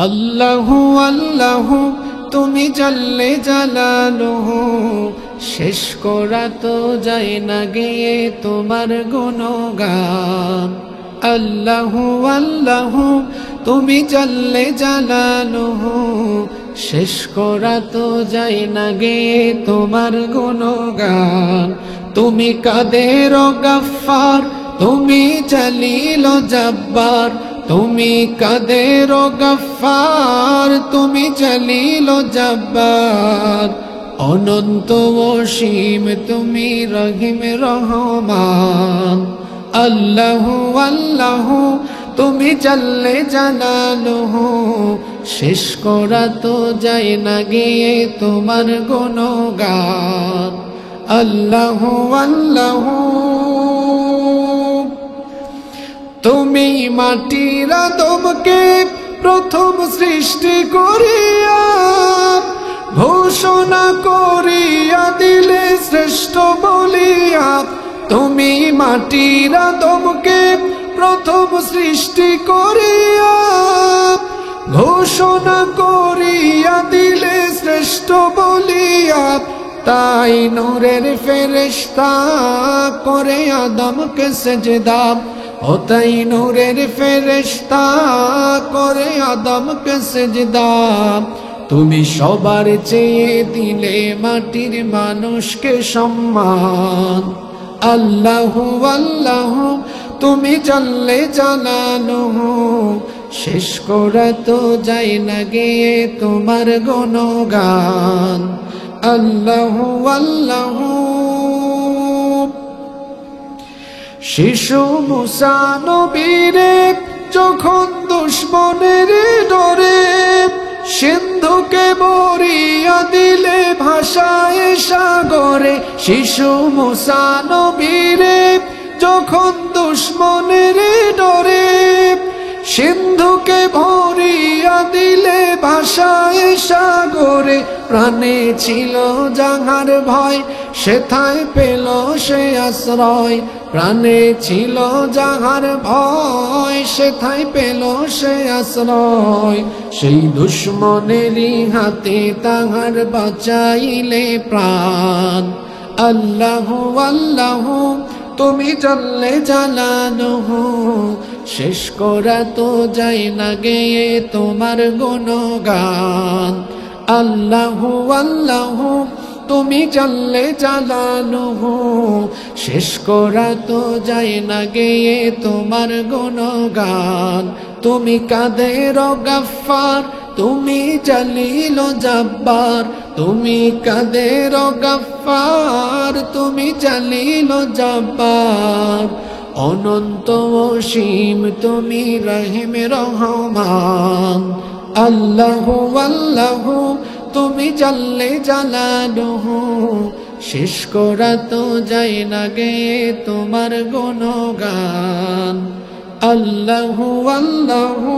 আল্লাহু আল্লাহু তুমি জাল্লে জালালুহু, শেষ করা তো যায় না গেয়ে তোমার গুণগান। আল্লাহু আল্লাহু তুমি জাল্লে জালালুহু, শেষ করা তো যায় না গেয়ে তোমার গুণগান। তুমি কাদের গফফার, তুমি জলিল জব্বার, তুমি কাদের গফফার, তুমি জলিল জব্বার। অনন্ত অসীম তুমি রহিম রহমান। আল্লাহু আল্লাহু তুমি জাল্লে জালালুহু, শেষ করা তো যায় না গিয়ে তোমার গুণগান। আল্লাহু আল্লাহু তুমি মাটির আদমকে প্রথম সৃষ্টি করিয়া ঘোষণা করিয়া দিলে শ্রেষ্ঠ বলিয়া। তুমি মাটির আদমকে প্রথম সৃষ্টি করিয়া ঘোষণা করিয়া দিলে শ্রেষ্ঠ বলিয়া। তাই নূরের ফেরেশতা করে আদমকে সেজদা, ও তাই নূরের ফেরেশতা করে আদমকে সেজদা। তুমি সবার চেয়ে দিলে মাটির মানুষকে সম্মান। আল্লাহু আল্লাহু তুমি জাল্লে জালালুহু, শেষ করা তো যায় না গিয়ে তোমার গুণগান। আল্লাহু আল্লাহু শিশু মুসা নবীরে যখন দুশমনের ডরে সিন্ধুকে বরিয়া দিলে ভাষায় সাগরে। শিশু মুসা নবীরে যখন দুশমনের ডরে সিন্ধুকে ভরিয়া দিলে ভাষায় সাগরে। প্রাণে ছিল যাহার ভয়, সেথায় পেল সে আশ্রয়। প্রাণে ছিল যাহার ভয়, সেথায় পেল সে আশ্রয়। সেই দুশমনেরই হাতে তাহার বাঁচাইলে প্রাণ। আল্লাহু আল্লাহু তুমি জাল্লে জালালুহু, শেষ করা তো যায় না গেয়ে তোমার গুণগান। আল্লাহু আল্লাহু তুমি জাল্লে জালালুহু, শেষ করা তো যায় না গেয়ে তোমার গুণগান। তুমি কাদের গফফার, তুমি জলিল জব্বার, তুমি কাদের গফফার, তুমি জলিল জব্বার। অনন্ত অসীম তুমি রহিম রহমান। আল্লাহু আল্লাহু তুমি জাল্লে জালালুহু, শেষ করা তো যায় না গেয়ে তোমার গুণগান। আল্লাহু আল্লাহু